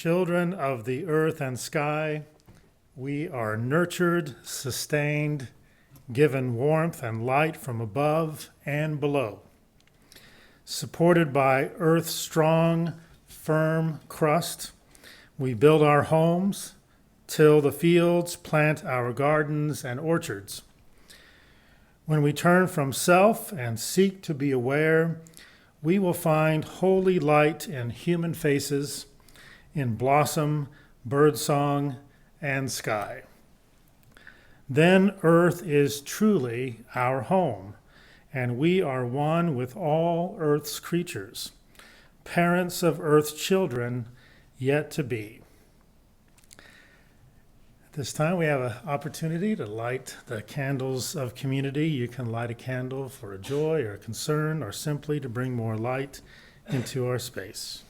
Children of the earth and sky, we are nurtured, sustained, given warmth and light from above and below. Supported by Earth's strong, firm crust, we build our homes, till the fields, plant our gardens and orchards. When we turn from self and seek to be aware, we will find holy light in human faces, in blossom, birdsong, and sky. Then earth is truly our home, and we are one with all earth's creatures, parents of earth's children yet to be. At this time, we have an opportunity to light the candles of community. You can light a candle for a joy or a concern, or simply to bring more light into our space.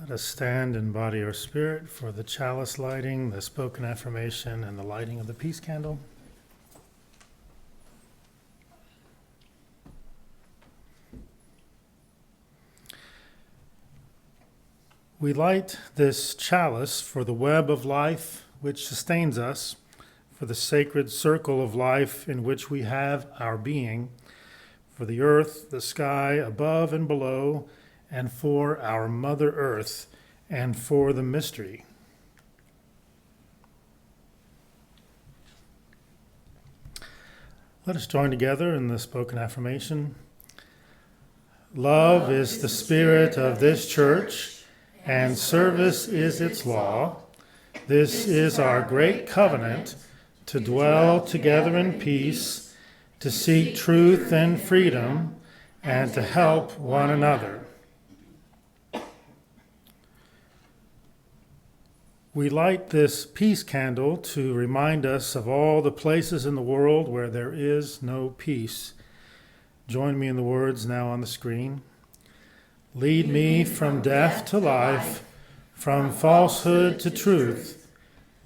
Let us stand and embody our spirit for the chalice lighting, the spoken affirmation, and the lighting of the peace candle. We light this chalice for the web of life which sustains us, for the sacred circle of life in which we have our being, for the earth, the sky above and below, and for our Mother Earth, and for the mystery. Let us join together in the spoken affirmation. Love is the spirit of this church, and service is its law. This is our great covenant, to dwell together in peace, to seek truth and freedom, and to help one another. We light this peace candle to remind us of all the places in the world where there is no peace. Join me in the words now on the screen. Lead me from death to life, from falsehood to truth.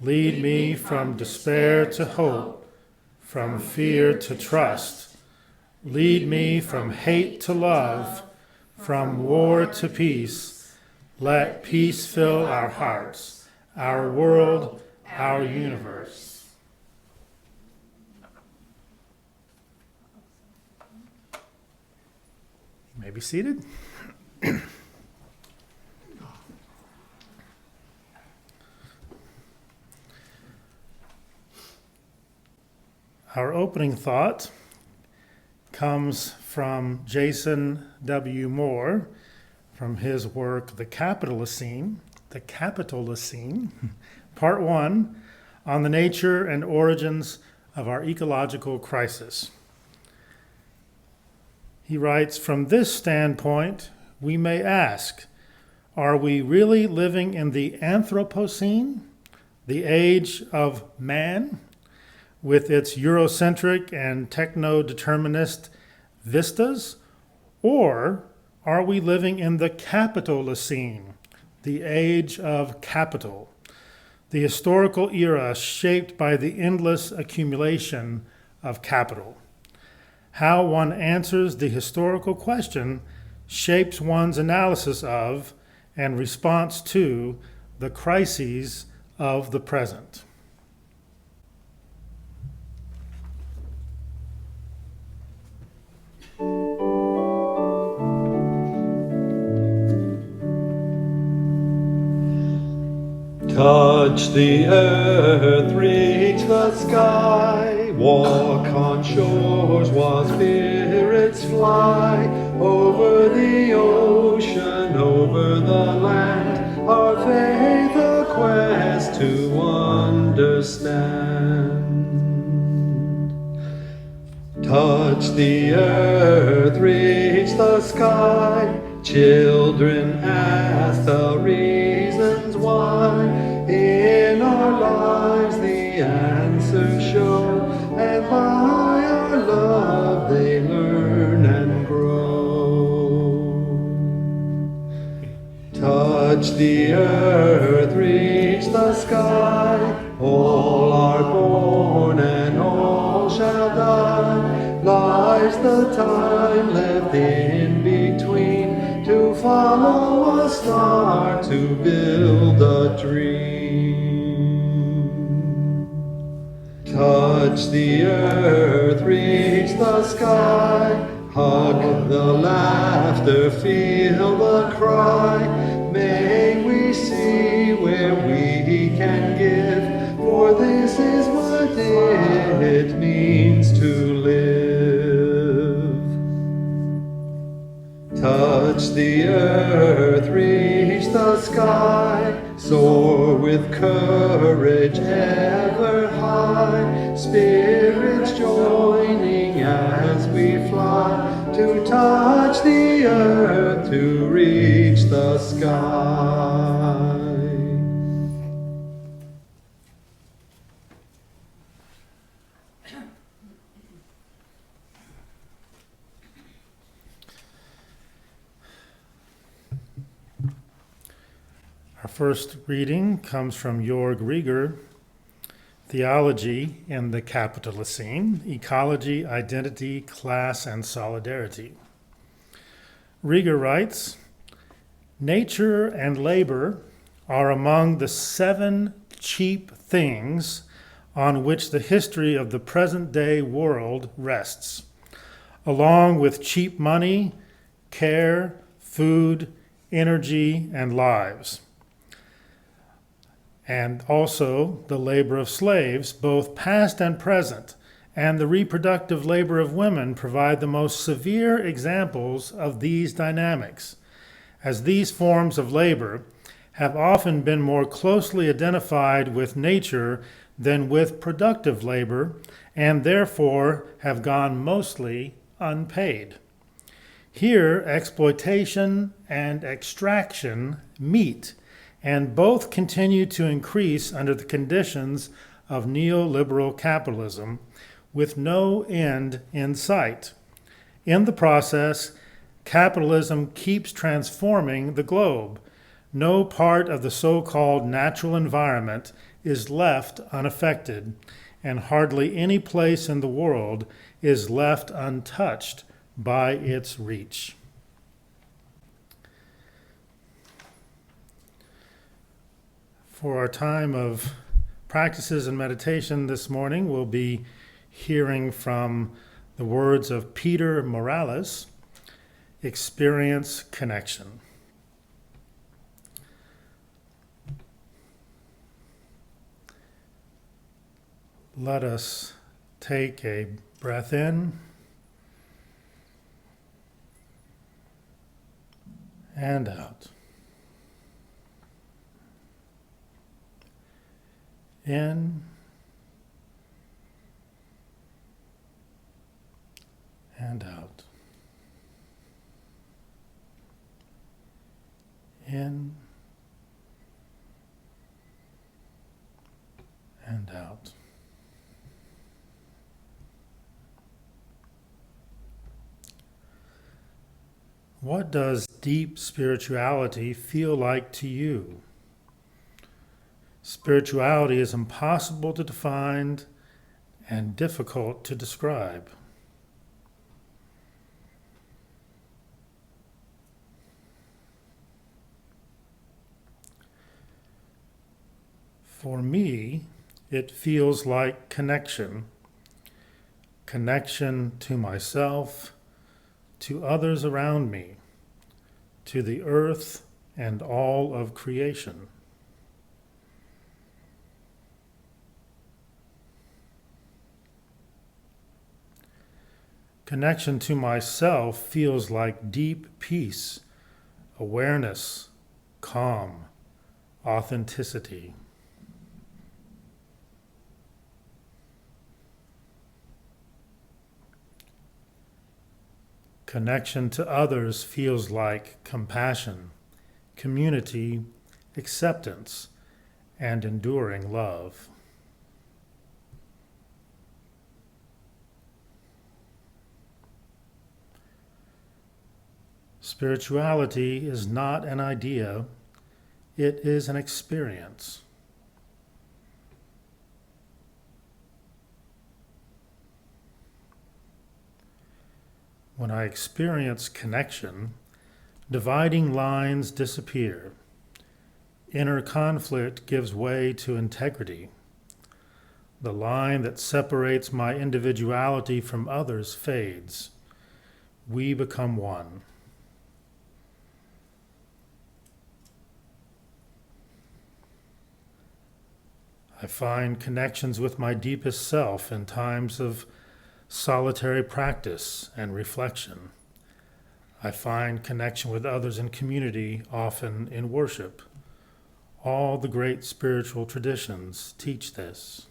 Lead me from despair to hope, from fear to trust. Lead me from hate to love, from war to peace. Let peace fill our hearts, our world, our universe. You may be seated. Our opening thought comes from Jason W. Moore from his work, The Capitalocene, Part 1, on the nature and origins of our ecological crisis. He writes, from this standpoint, we may ask, are we really living in the Anthropocene, the age of man, with its Eurocentric and techno-determinist vistas? Or are we living in the Capitalocene, the age of capital, the historical era shaped by the endless accumulation of capital? How one answers the historical question shapes one's analysis of and response to the crises of the present. Touch the earth, reach the sky, walk on shores while spirits fly, over the ocean, over the land, our faith a quest to understand. Touch the earth, reach the sky, children ask the reasons why. In our lives the answers show, and by our love they learn and grow. Touch the earth, reach the sky, all are born and all shall die. Life's the time left in between, to follow a star, to build a dream. Touch the earth, reach the sky, hug the laughter, feel the cry. May we see where we can give, for this is what it means to live. Touch the earth, reach the sky, soar with courage ever high, spirits joining as we fly, to touch the earth, to reach the sky. Our first reading comes from Jörg Rieger, Theology in the Capitalocene, Ecology, Identity, Class, and Solidarity. Rieger writes, nature and labor are among the 7 cheap things on which the history of the present-day world rests, along with cheap money, care, food, energy, and lives. And also the labor of slaves, both past and present, and the reproductive labor of women provide the most severe examples of these dynamics, as these forms of labor have often been more closely identified with nature than with productive labor, and therefore have gone mostly unpaid. Here, exploitation and extraction meet, and both continue to increase under the conditions of neoliberal capitalism with no end in sight. In the process, capitalism keeps transforming the globe. No part of the so-called natural environment is left unaffected, and hardly any place in the world is left untouched by its reach. For our time of practices and meditation this morning, we'll be hearing from the words of Peter Morales, Experience Connection. Let us take a breath in and out. In and out. In and out. What does deep spirituality feel like to you? Spirituality is impossible to define and difficult to describe. For me, it feels like connection. Connection to myself, to others around me, to the earth and all of creation. Connection to myself feels like deep peace, awareness, calm, authenticity. Connection to others feels like compassion, community, acceptance, and enduring love. Spirituality is not an idea, it is an experience. When I experience connection, dividing lines disappear. Inner conflict gives way to integrity. The line that separates my individuality from others fades. We become one. I find connections with my deepest self in times of solitary practice and reflection. I find connection with others in community, often in worship. All the great spiritual traditions teach this.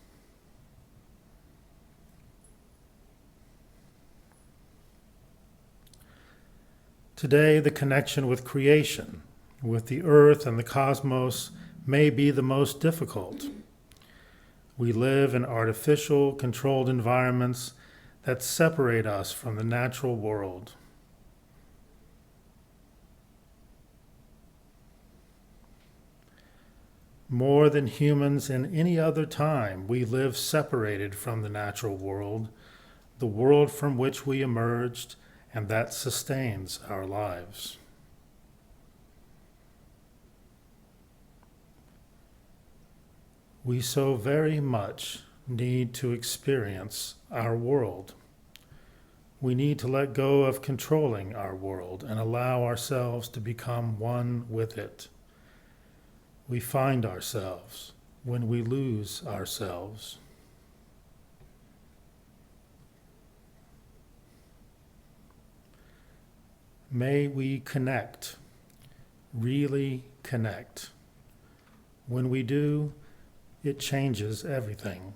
Today, the connection with creation, with the earth and the cosmos, may be the most difficult. We live in artificial, controlled environments that separate us from the natural world. More than humans in any other time, we live separated from the natural world, the world from which we emerged and that sustains our lives. We so very much need to experience our world. We need to let go of controlling our world and allow ourselves to become one with it. We find ourselves when we lose ourselves. May we connect, really connect. When we do, it changes everything.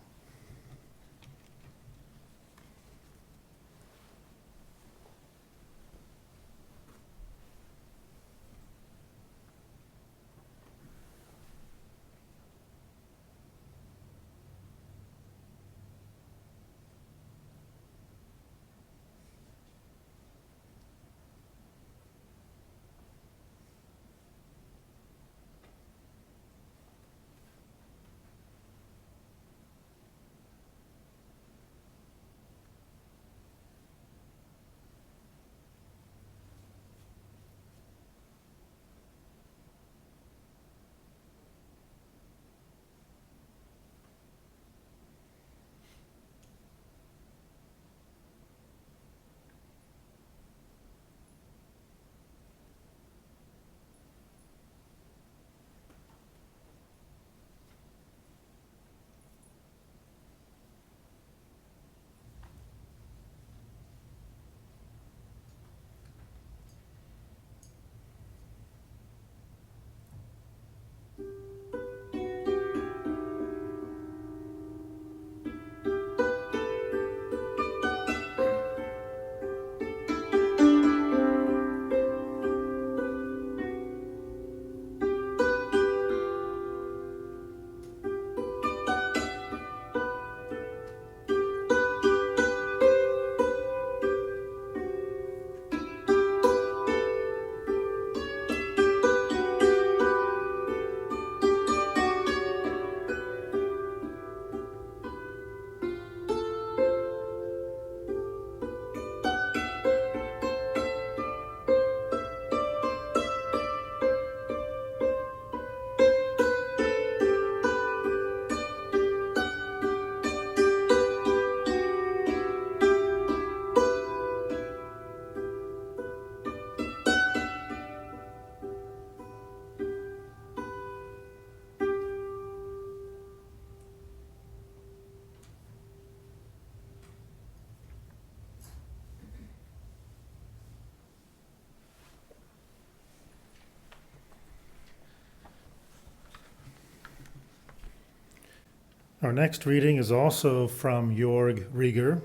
Our next reading is also from Jörg Rieger,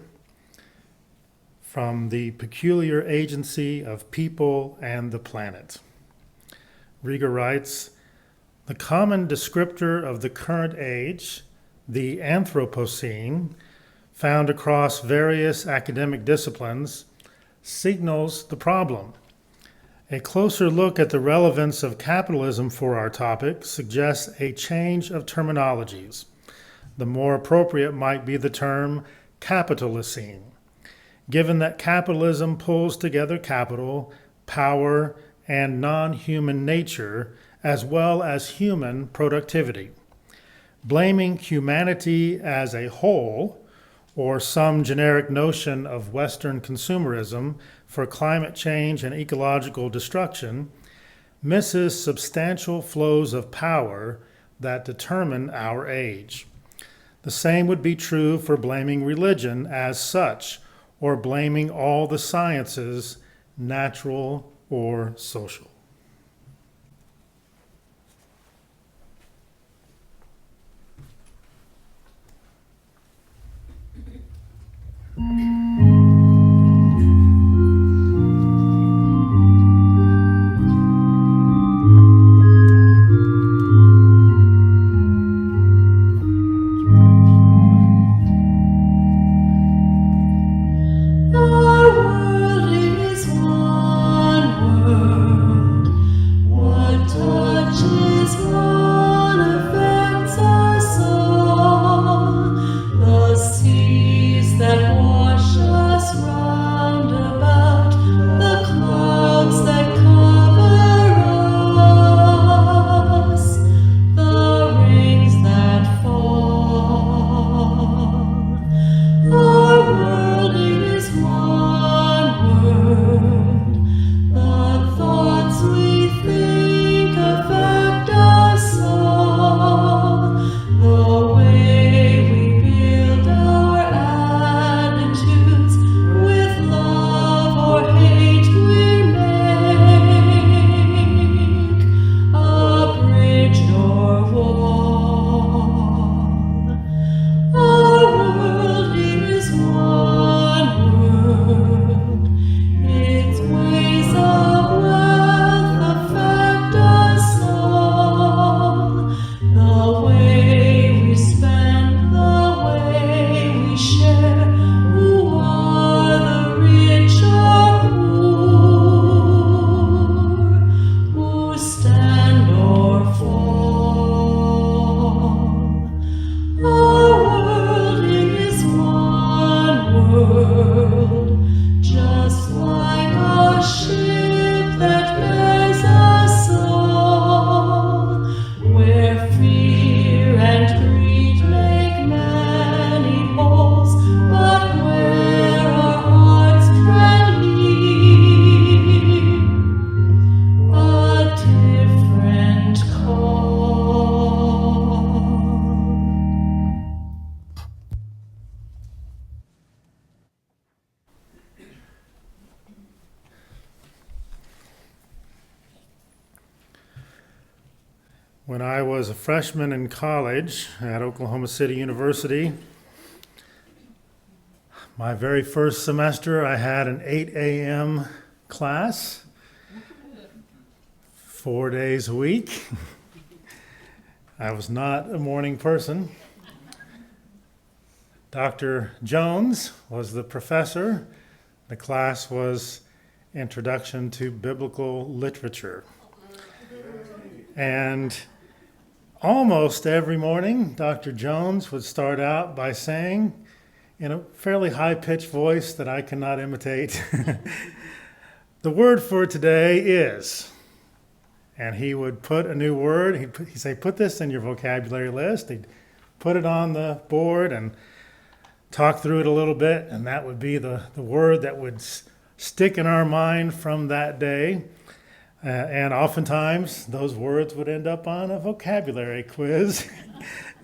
from The Peculiar Agency of People and the Planet. Rieger writes, "The common descriptor of the current age, the Anthropocene, found across various academic disciplines, signals the problem. A closer look at the relevance of capitalism for our topic suggests a change of terminologies. The more appropriate might be the term Capitalocene, given that capitalism pulls together capital, power, and non-human nature, as well as human productivity. Blaming humanity as a whole, or some generic notion of Western consumerism for climate change and ecological destruction, misses substantial flows of power that determine our age. The same would be true for blaming religion as such, or blaming all the sciences, natural or social." When I was a freshman in college at Oklahoma City University, my very first semester, I had an 8 a.m. class, 4 days a week. I was not a morning person. Dr. Jones was the professor. The class was Introduction to Biblical Literature. And almost every morning, Dr. Jones would start out by saying, in a fairly high-pitched voice that I cannot imitate, "The word for today is," and he would put a new word. He'd say, "Put this in your vocabulary list." He'd put it on the board and talk through it a little bit, and that would be the word that would stick in our mind from that day. And oftentimes, those words would end up on a vocabulary quiz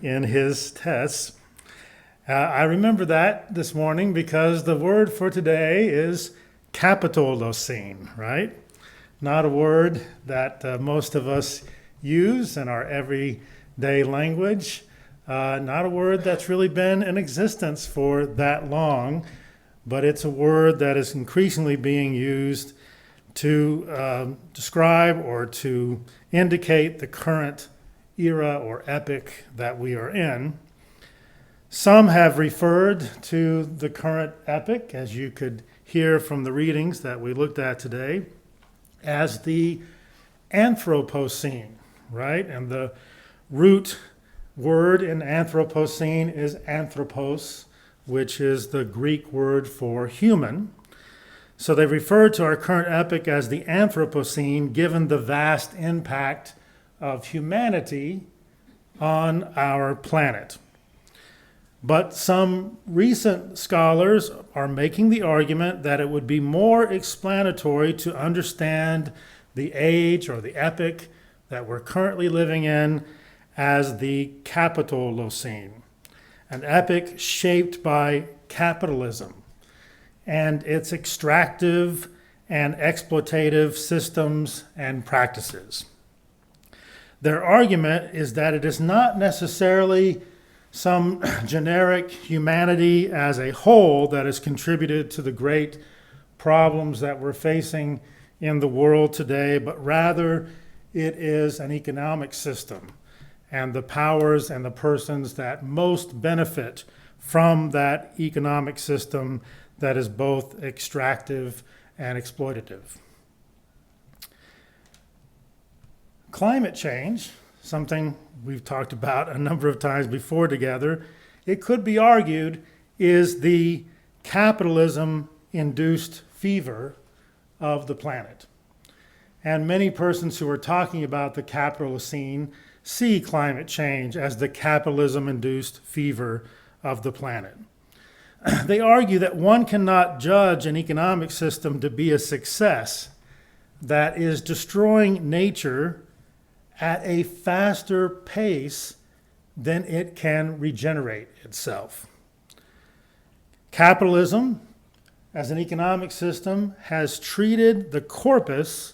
in his tests. I remember that this morning because the word for today is Capitalocene, right? Not a word that most of us use in our everyday language. Not a word that's really been in existence for that long, but it's a word that is increasingly being used to describe or to indicate the current era or epoch that we are in. Some have referred to the current epoch, as you could hear from the readings that we looked at today, as the Anthropocene, right? And the root word in Anthropocene is anthropos, which is the Greek word for human. So they refer to our current epoch as the Anthropocene, given the vast impact of humanity on our planet. But some recent scholars are making the argument that it would be more explanatory to understand the age or the epoch that we're currently living in as the Capitalocene, an epoch shaped by capitalism and its extractive and exploitative systems and practices. Their argument is that it is not necessarily some generic humanity as a whole that has contributed to the great problems that we're facing in the world today, but rather it is an economic system and the powers and the persons that most benefit from that economic system that is both extractive and exploitative. Climate change, something we've talked about a number of times before together, it could be argued is the capitalism-induced fever of the planet. And many persons who are talking about the Capitalocene see climate change as the capitalism-induced fever of the planet. They argue that one cannot judge an economic system to be a success that is destroying nature at a faster pace than it can regenerate itself. Capitalism, as an economic system, has treated the corpus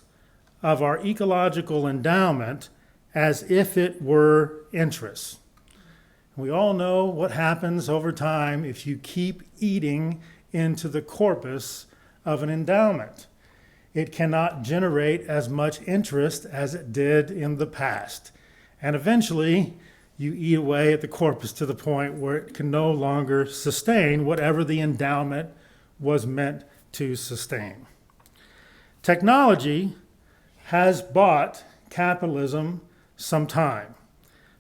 of our ecological endowment as if it were interest. We all know what happens over time if you keep eating into the corpus of an endowment. It cannot generate as much interest as it did in the past. And eventually, you eat away at the corpus to the point where it can no longer sustain whatever the endowment was meant to sustain. Technology has bought capitalism some time,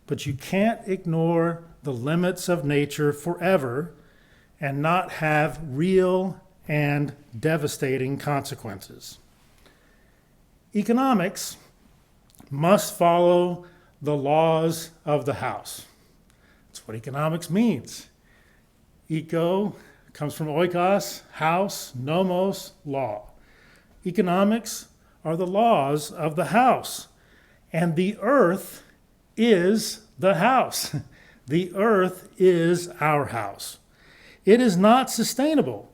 but you can't ignore the limits of nature forever and not have real and devastating consequences. Economics must follow the laws of the house. That's what economics means. Eco comes from oikos, house, nomos, law. Economics are the laws of the house, and the earth is the house. The earth is our house. It is not sustainable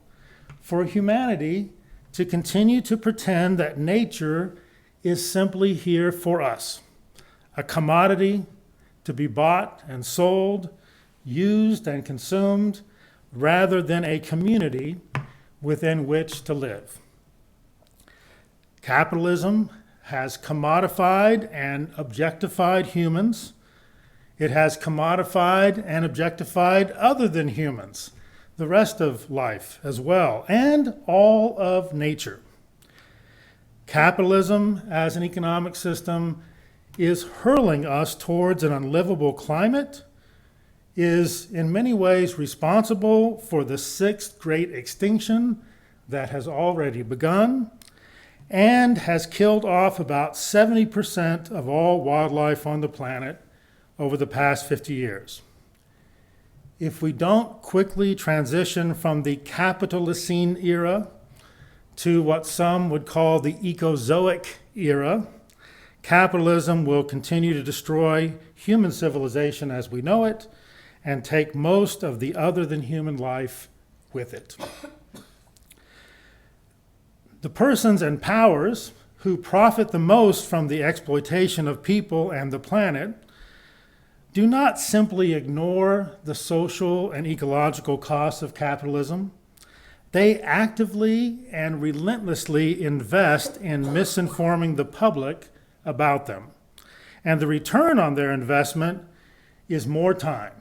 for humanity to continue to pretend that nature is simply here for us, a commodity to be bought and sold, used and consumed, rather than a community within which to live. Capitalism has commodified and objectified humans. It has commodified and objectified other than humans, the rest of life as well, and all of nature. Capitalism as an economic system is hurling us towards an unlivable climate, is in many ways responsible for the sixth great extinction that has already begun, and has killed off about 70% of all wildlife on the planet over the past 50 years. If we don't quickly transition from the Capitalocene era to what some would call the Ecozoic era, capitalism will continue to destroy human civilization as we know it and take most of the other than human life with it. The persons and powers who profit the most from the exploitation of people and the planet do not simply ignore the social and ecological costs of capitalism. They actively and relentlessly invest in misinforming the public about them. And the return on their investment is more time.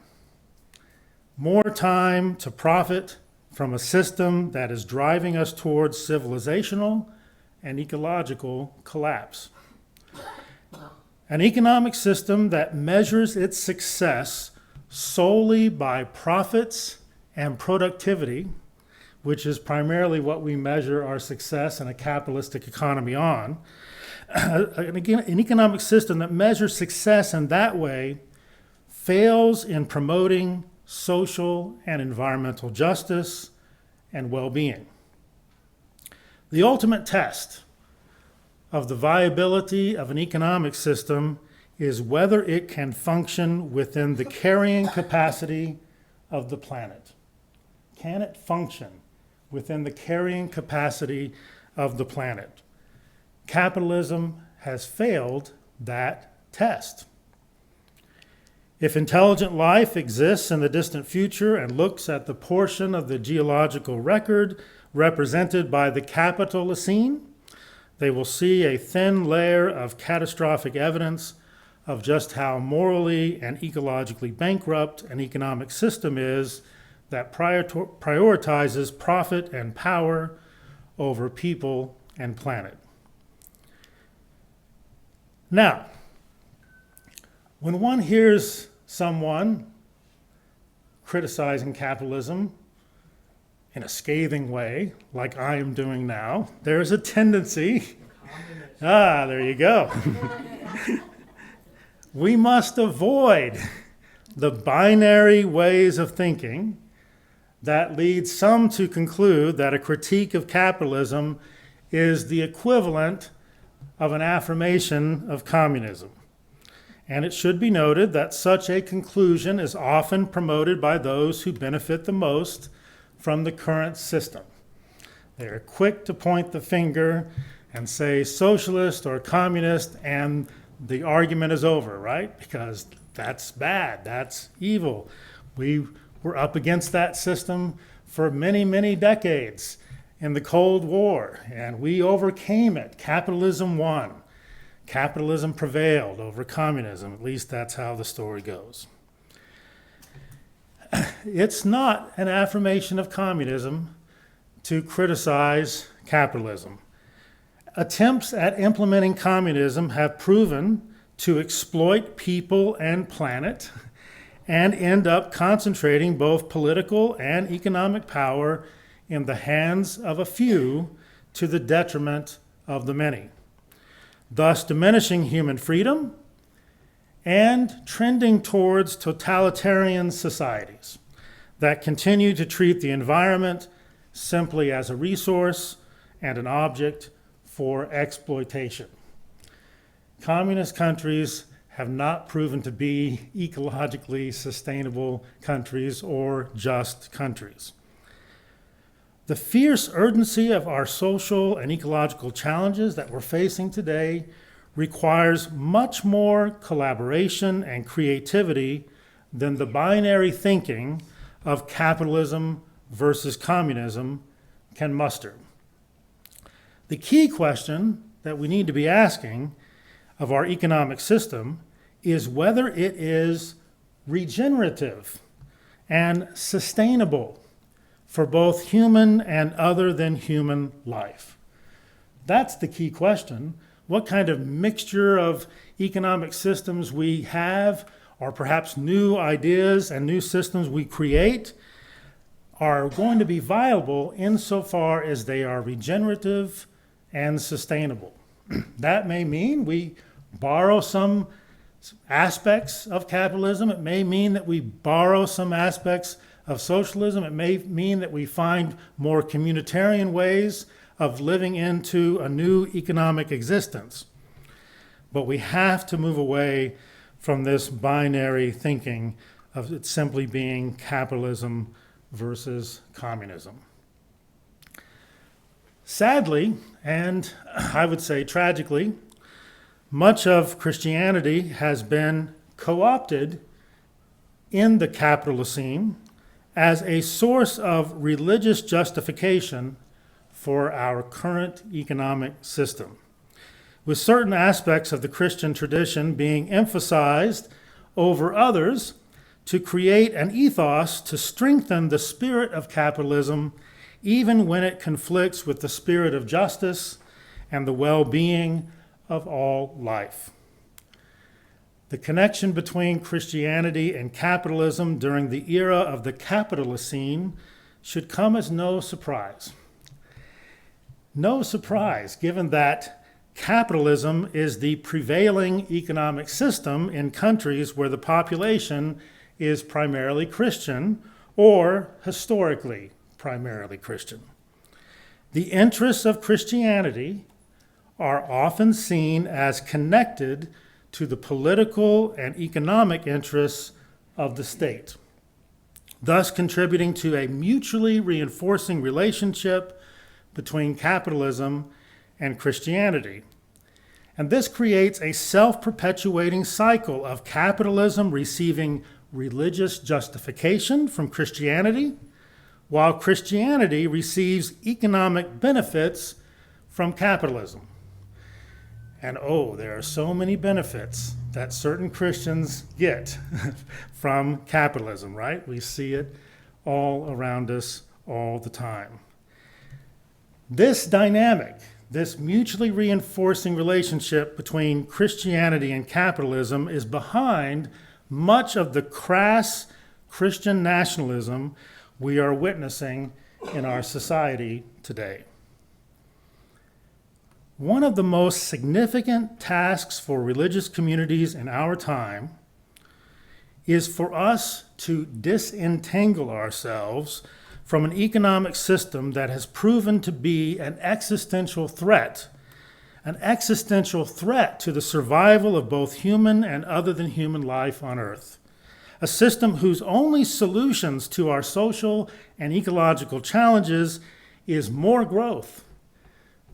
More time to profit from a system that is driving us towards civilizational and ecological collapse. An economic system that measures its success solely by profits and productivity, which is primarily what we measure our success in a capitalistic economy on. An economic system that measures success in that way fails in promoting social and environmental justice and well-being. The ultimate test of the viability of an economic system is whether it can function within the carrying capacity of the planet. Can it function within the carrying capacity of the planet? Capitalism has failed that test. If intelligent life exists in the distant future and looks at the portion of the geological record represented by the Capitalocene, they will see a thin layer of catastrophic evidence of just how morally and ecologically bankrupt an economic system is that prioritizes profit and power over people and planet. Now, when one hears someone criticizing capitalism in a scathing way, like I am doing now, there's a tendency, there you go. We must avoid the binary ways of thinking that lead some to conclude that a critique of capitalism is the equivalent of an affirmation of communism. And it should be noted that such a conclusion is often promoted by those who benefit the most from the current system. They are quick to point the finger and say socialist or communist, and the argument is over, right? Because that's bad, that's evil. We were up against that system for many, many decades in the Cold War, and we overcame it. Capitalism won. Capitalism prevailed over communism. At least that's how the story goes. It's not an affirmation of communism to criticize capitalism. Attempts at implementing communism have proven to exploit people and planet and end up concentrating both political and economic power in the hands of a few to the detriment of the many, thus diminishing human freedom and trending towards totalitarian societies that continue to treat the environment simply as a resource and an object for exploitation. Communist countries have not proven to be ecologically sustainable countries or just countries. The fierce urgency of our social and ecological challenges that we're facing today requires much more collaboration and creativity than the binary thinking of capitalism versus communism can muster. The key question that we need to be asking of our economic system is whether it is regenerative and sustainable for both human and other than human life. That's the key question. What kind of mixture of economic systems we have, or perhaps new ideas and new systems we create, are going to be viable insofar as they are regenerative and sustainable. That may mean we borrow some aspects of capitalism. It may mean that we borrow some aspects of socialism. It may mean that we find more communitarian ways of living into a new economic existence. But we have to move away from this binary thinking of it simply being capitalism versus communism. Sadly, and I would say tragically, much of Christianity has been co-opted in the Capitalocene as a source of religious justification for our current economic system, with certain aspects of the Christian tradition being emphasized over others to create an ethos to strengthen the spirit of capitalism, even when it conflicts with the spirit of justice and the well-being of all life. The connection between Christianity and capitalism during the era of the Capitalocene should come as no surprise. No surprise, given that capitalism is the prevailing economic system in countries where the population is primarily Christian or historically primarily Christian. The interests of Christianity are often seen as connected to the political and economic interests of the state, thus contributing to a mutually reinforcing relationship between capitalism and Christianity. And this creates a self-perpetuating cycle of capitalism receiving religious justification from Christianity, while Christianity receives economic benefits from capitalism. And there are so many benefits that certain Christians get from capitalism, right? We see it all around us all the time. This dynamic, this mutually reinforcing relationship between Christianity and capitalism is behind much of the crass Christian nationalism we are witnessing in our society today. One of the most significant tasks for religious communities in our time is for us to disentangle ourselves from an economic system that has proven to be an existential threat to the survival of both human and other than human life on Earth. A system whose only solutions to our social and ecological challenges is more growth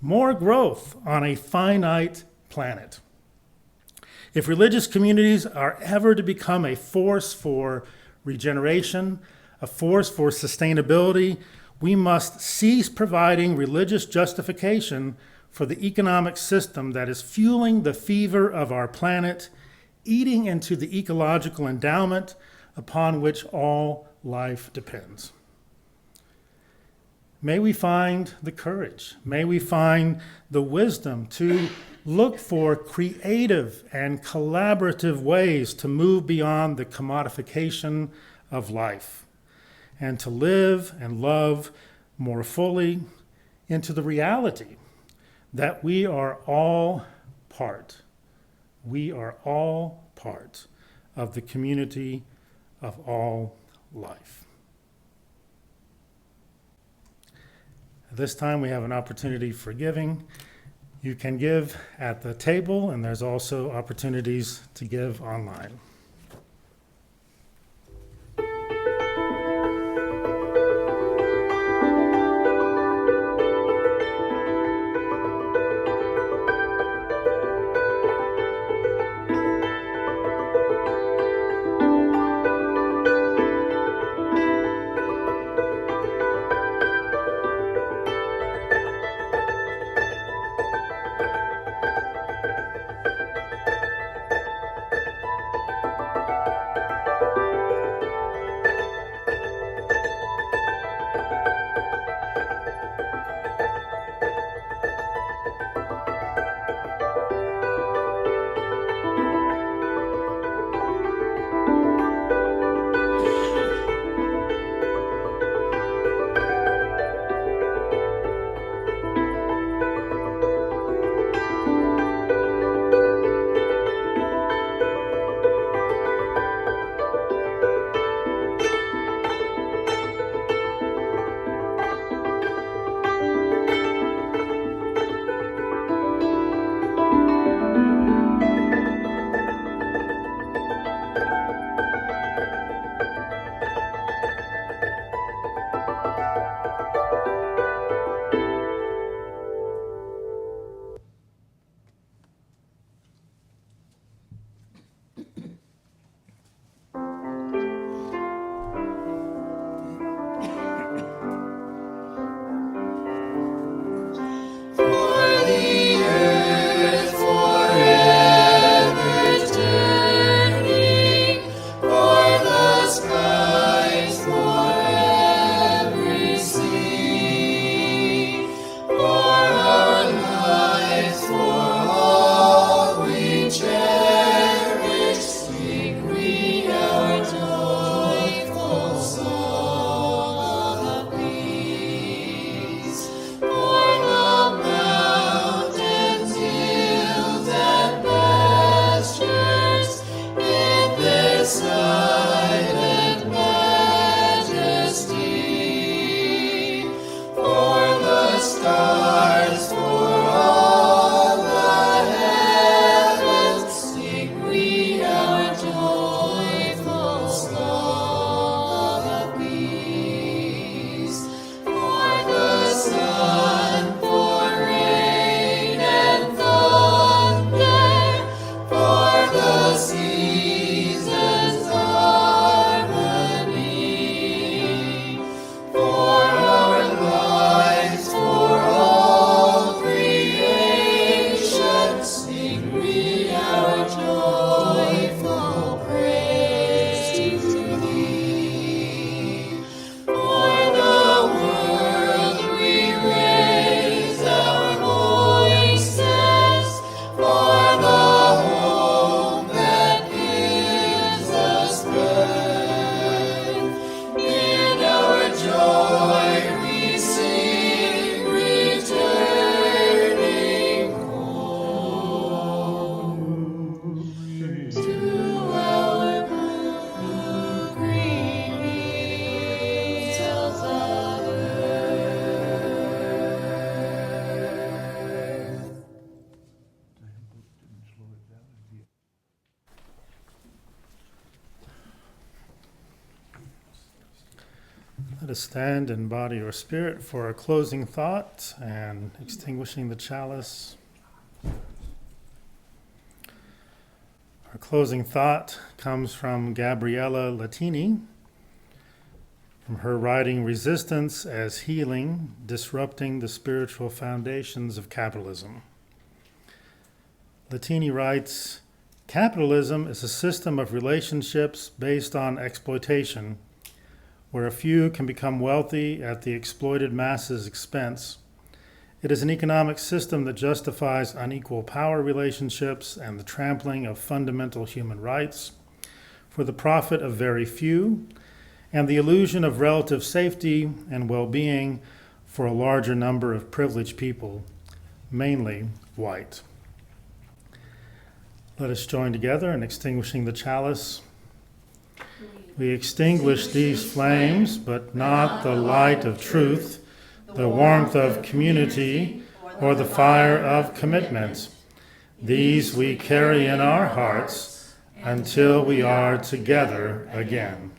on a finite planet. If religious communities are ever to become a force for regeneration, a force for sustainability, we must cease providing religious justification for the economic system that is fueling the fever of our planet, eating into the ecological endowment upon which all life depends. May we find the courage, may we find the wisdom to look for creative and collaborative ways to move beyond the commodification of life and to live and love more fully into the reality that we are all part of the community of all life. At this time, we have an opportunity for giving. You can give at the table, and there's also opportunities to give online. Let us stand in body or spirit for a closing thought and extinguishing the chalice. Our closing thought comes from Gabriella Latini, from her writing Resistance as Healing, Disrupting the Spiritual Foundations of Capitalism. Latini writes, "Capitalism is a system of relationships based on exploitation, where a few can become wealthy at the exploited masses' expense. It is an economic system that justifies unequal power relationships and the trampling of fundamental human rights for the profit of very few and the illusion of relative safety and well-being for a larger number of privileged people, mainly white." Let us join together in extinguishing the chalice. We extinguish these flames, but not the light of truth, the warmth of community, or the fire of commitment. These we carry in our hearts until we are together again.